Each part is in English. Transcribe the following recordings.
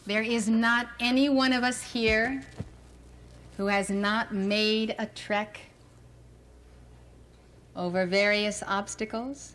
There is not any one of us here who has not made a trek over various obstacles.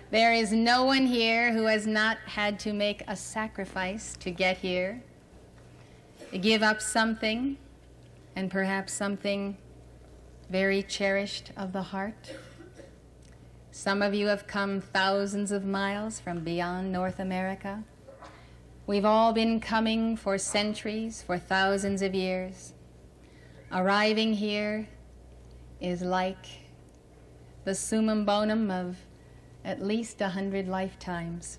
There is no one here who has not had to make a sacrifice to get here, to give up something, and perhaps something very cherished of the heart. Some of you have come thousands of miles from beyond North America. We've all been coming for centuries, for thousands of years. Arriving here is like the summum bonum of at least 100 lifetimes.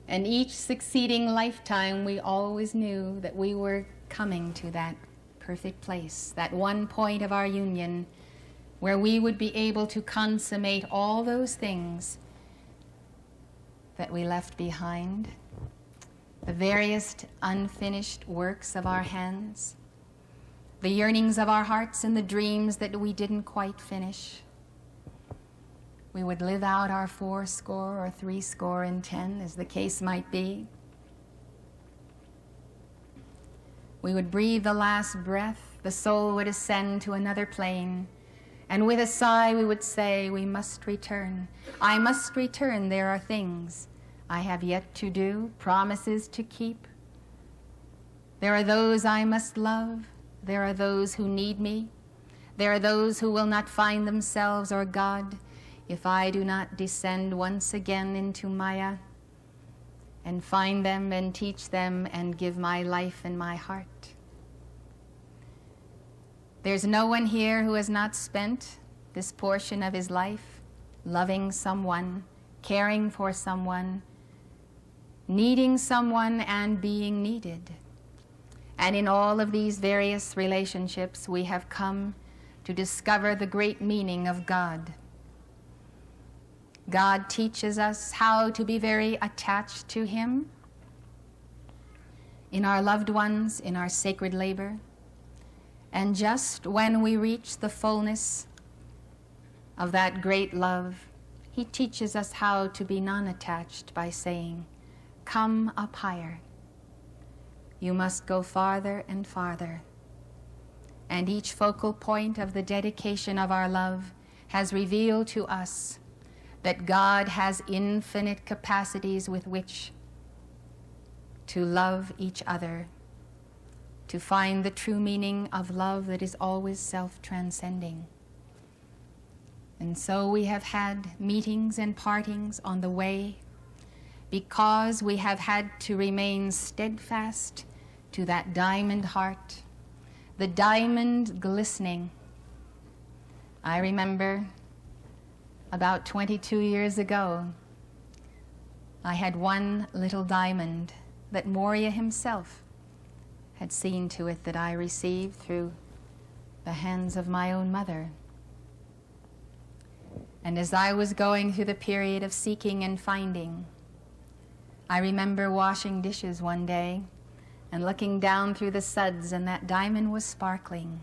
And each succeeding lifetime, we always knew that we were coming to that perfect place, that one point of our union where we would be able to consummate all those things that we left behind, the various unfinished works of our hands, the yearnings of our hearts and the dreams that we didn't quite finish. We would live out our 80 or 10, as the case might be. We would breathe the last breath, the soul would ascend to another plane, and with a sigh we would say, we must return. I must return, there are things I have yet to do, promises to keep. There are those I must love, there are those who need me, there are those who will not find themselves or God if I do not descend once again into Maya and find them and teach them and give my life and my heart. There's no one here who has not spent this portion of his life loving someone, caring for someone, needing someone, and being needed. And in all of these various relationships, we have come to discover the great meaning of God. God teaches us how to be very attached to Him in our loved ones, in our sacred labor. And just when we reach the fullness of that great love, He teaches us how to be non-attached by saying, come up higher. You must go farther and farther. And each focal point of the dedication of our love has revealed to us that God has infinite capacities with which to love each other, to find the true meaning of love that is always self-transcending. And so we have had meetings and partings on the way because we have had to remain steadfast to that diamond heart, the diamond glistening. I remember about 22 years ago, I had one little diamond that Morya himself had seen to it that I received through the hands of my own mother. And as I was going through the period of seeking and finding, I remember washing dishes one day and looking down through the suds, and that diamond was sparkling.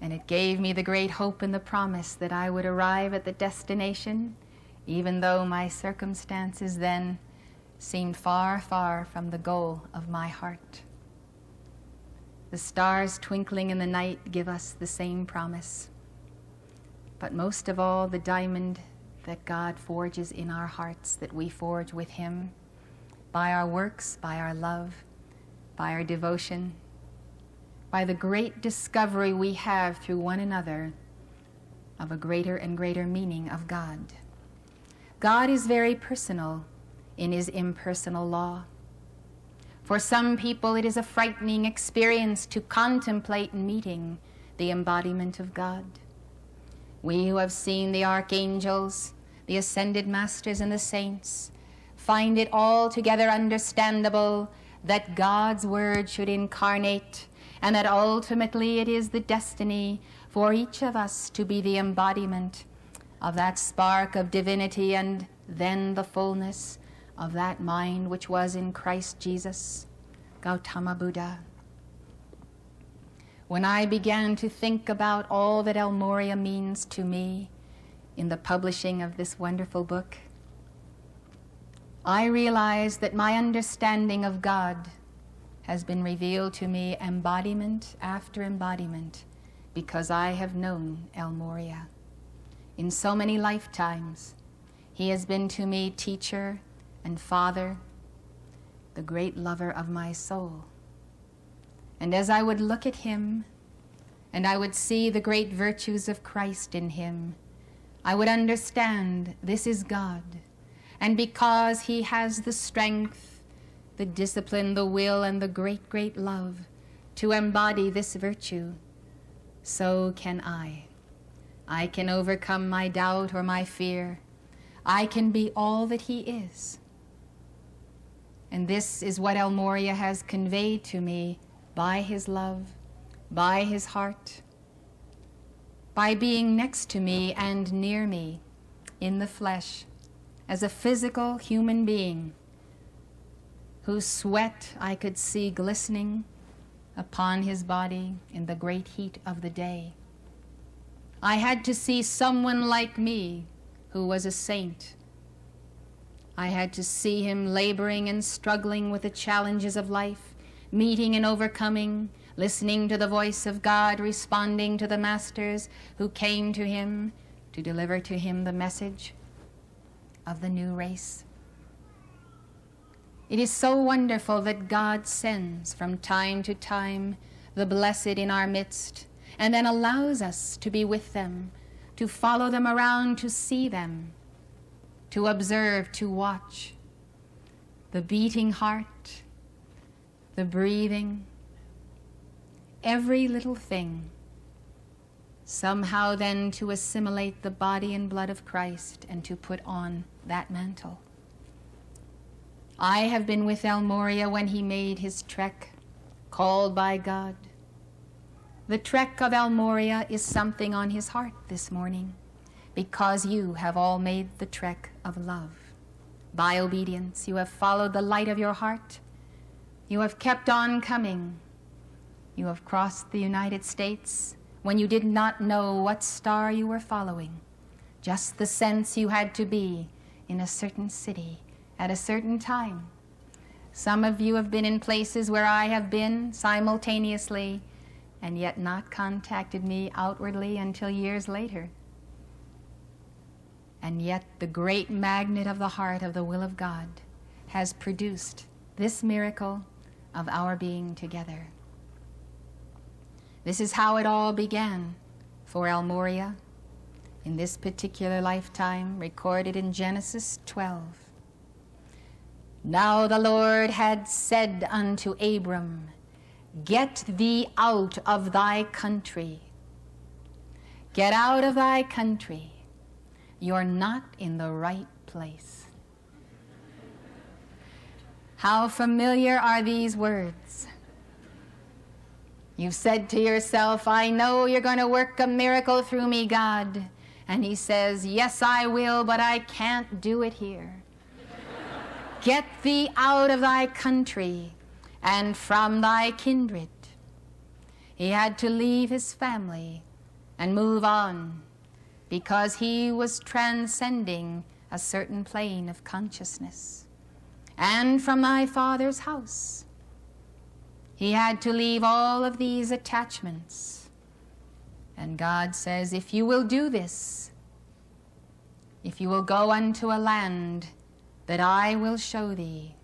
And it gave me the great hope and the promise that I would arrive at the destination, even though my circumstances then seemed far, far from the goal of my heart. The stars twinkling in the night give us the same promise. But most of all, the diamond that God forges in our hearts, that we forge with Him, by our works, by our love, by our devotion, by the great discovery we have through one another of a greater and greater meaning of God. God is very personal in His impersonal law. For some people, it is a frightening experience to contemplate meeting the embodiment of God. We who have seen the archangels, the ascended masters, and the saints find it altogether understandable that God's word should incarnate, and that ultimately it is the destiny for each of us to be the embodiment of that spark of divinity and then the fullness of that mind which was in Christ Jesus, Gautama Buddha. when I began to think about all that El Morya means to me in the publishing of this wonderful book, I realized that my understanding of God has been revealed to me embodiment after embodiment because I have known El Morya. In so many lifetimes, he has been to me teacher and father, the great lover of my soul. And as I would look at him, and I would see the great virtues of Christ in him, I would understand this is God. And because he has the strength, the discipline, the will, and the great, great love to embody this virtue, so can I. I can overcome my doubt or my fear. I can be all that he is. And this is what El Morya has conveyed to me by his love, by his heart, by being next to me and near me in the flesh as a physical human being whose sweat I could see glistening upon his body in the great heat of the day. I had to see someone like me who was a saint. I had to see him laboring and struggling with the challenges of life, meeting and overcoming, listening to the voice of God, responding to the masters who came to him to deliver to him the message of the new race. It is so wonderful that God sends from time to time the blessed in our midst and then allows us to be with them, to follow them around, to see them, to observe, to watch the beating heart, the breathing, every little thing, somehow then to assimilate the body and blood of Christ and to put on that mantle. I have been with El Morya when he made his trek, called by God. The trek of El Morya is something on his heart this morning, because you have all made the trek of love. By obedience, you have followed the light of your heart. You have kept on coming. You have crossed the United States when you did not know what star you were following, just the sense you had to be in a certain city at a certain time. Some of you have been in places where I have been simultaneously and yet not contacted me outwardly until years later. And yet the great magnet of the heart of the will of God has produced this miracle of our being together. This is how it all began for El Morya in this particular lifetime, recorded in Genesis 12. Now the Lord had said unto Abram, Get thee out of thy country. Get out of thy country. You're not in the right place. How familiar are these words? You've said to yourself, I know you're going to work a miracle through me, God. And he says, yes, I will, but I can't do it here. Get thee out of thy country and from thy kindred. He had to leave his family and move on because he was transcending a certain plane of consciousness. And from thy father's house. He had to leave all of these attachments. And God says, if you will do this, if you will go unto a land that I will show thee,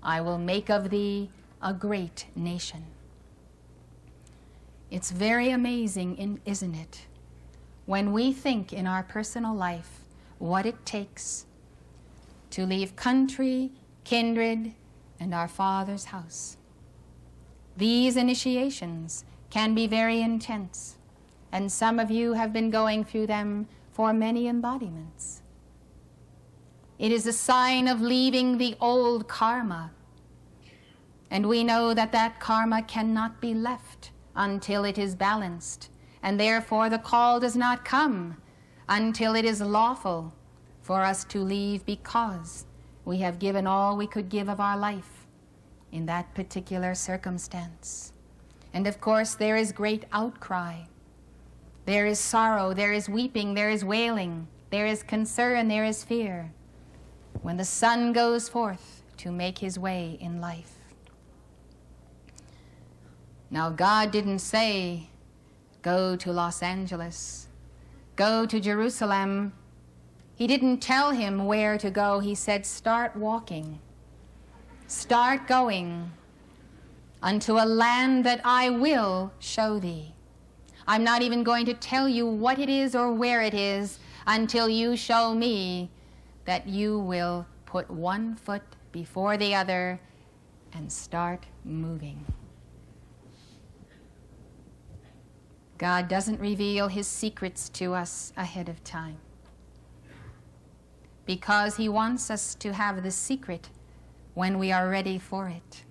I will make of thee a great nation. It's very amazing, isn't it, when we think in our personal life what it takes to leave country, kindred, and our Father's house. These initiations can be very intense, and some of you have been going through them for many embodiments. It is a sign of leaving the old karma, and we know that that karma cannot be left until it is balanced, and therefore the call does not come until it is lawful for us to leave because we have given all we could give of our life in that particular circumstance. And of course, there is great outcry. There is sorrow, there is weeping, there is wailing, there is concern, there is fear, when the son goes forth to make his way in life. Now, God didn't say, go to Los Angeles, go to Jerusalem. He didn't tell him where to go. He said, start walking, start going unto a land that I will show thee. I'm not even going to tell you what it is or where it is until you show me that you will put one foot before the other and start moving. God doesn't reveal his secrets to us ahead of time because he wants us to have the secret when we are ready for it.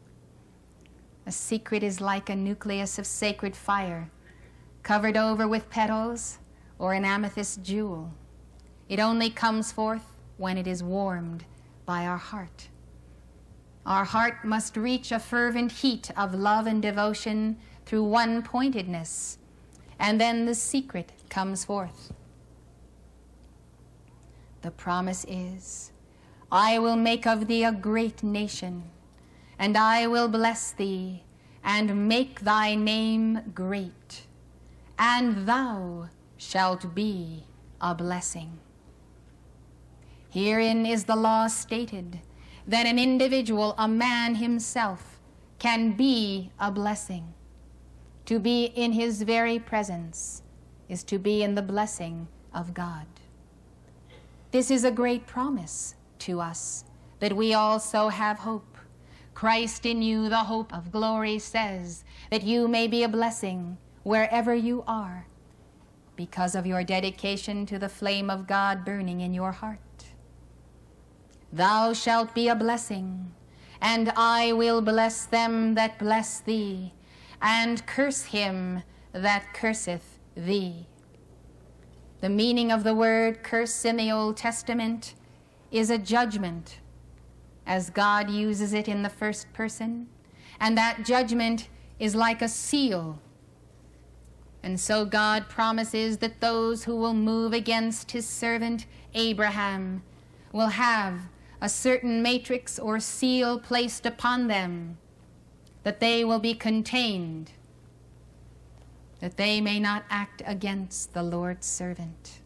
A secret is like a nucleus of sacred fire covered over with petals or an amethyst jewel. It only comes forth when it is warmed by our heart. Our heart must reach a fervent heat of love and devotion through one-pointedness, and then the secret comes forth. The promise is, I will make of thee a great nation, and I will bless thee, and make thy name great, and thou shalt be a blessing. Herein is the law stated, that an individual, a man himself, can be a blessing. To be in his very presence is to be in the blessing of God. This is a great promise to us, that we also have hope. Christ in you, the hope of glory, says that you may be a blessing wherever you are, because of your dedication to the flame of God burning in your heart. Thou shalt be a blessing, and I will bless them that bless thee, and curse him that curseth thee. The meaning of the word curse in the Old Testament is a judgment, as God uses it in the first person, and that judgment is like a seal. And so God promises that those who will move against his servant Abraham will have a certain matrix or seal placed upon them, that they will be contained, that they may not act against the Lord's servant.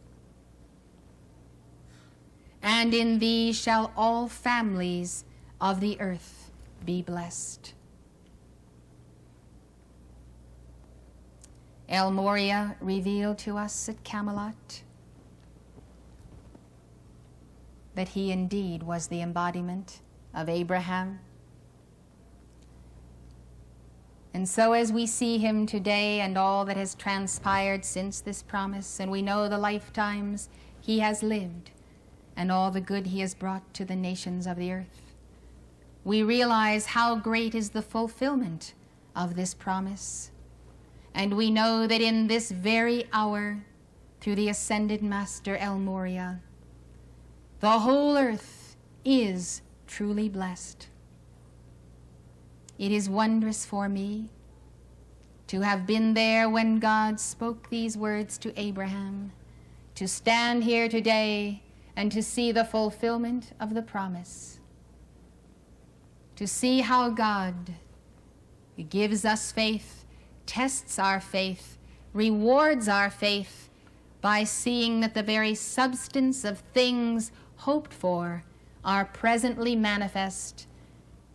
And in thee shall all families of the earth be blessed. El Morya revealed to us at Camelot that he indeed was the embodiment of Abraham. And so as we see him today and all that has transpired since this promise, and we know the lifetimes he has lived and all the good he has brought to the nations of the earth, we realize how great is the fulfillment of this promise. And we know that in this very hour, through the ascended Master El Morya, the whole earth is truly blessed. It is wondrous for me to have been there when God spoke these words to Abraham, to stand here today and to see the fulfillment of the promise, to see how God gives us faith, tests our faith, rewards our faith by seeing that the very substance of things hoped for are presently manifest,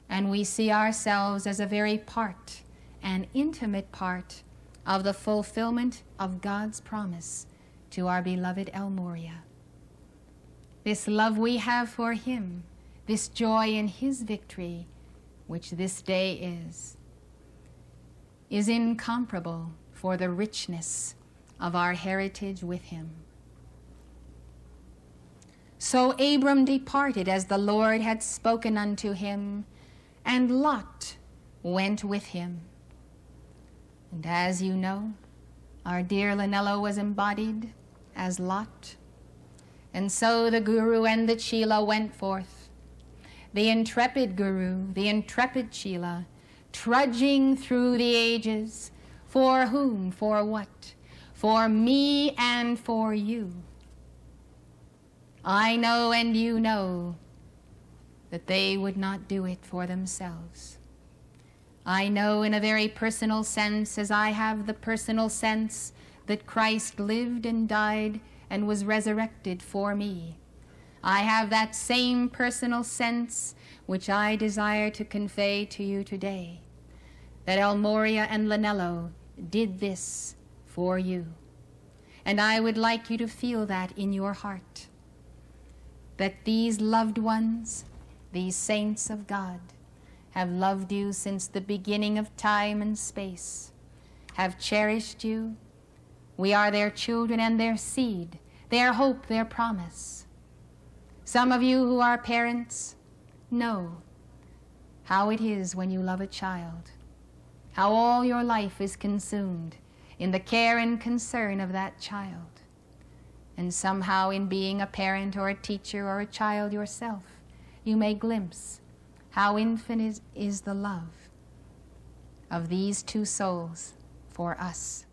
and we see ourselves as a very part, an intimate part, of the fulfillment of God's promise to our beloved El Morya. This love we have for him, this joy in his victory, which this day is incomparable for the richness of our heritage with him. So Abram departed as the Lord had spoken unto him, and Lot went with him. And as you know, our dear Linello was embodied as Lot. And so the Guru and the Chela went forth. The intrepid Guru, the intrepid Chela, trudging through the ages. For whom? For what? For me and for you. I know and you know that they would not do it for themselves. I know in a very personal sense, as I have the personal sense that Christ lived and died and was resurrected for me. I have that same personal sense which I desire to convey to you today, that El Morya and Lanello did this for you. And I would like you to feel that in your heart, that these loved ones, these saints of God, have loved you since the beginning of time and space, have cherished you. We are their children and their seed, their hope, their promise. Some of you who are parents know how it is when you love a child, how all your life is consumed in the care and concern of that child. And somehow in being a parent or a teacher or a child yourself, you may glimpse how infinite is the love of these two souls for us.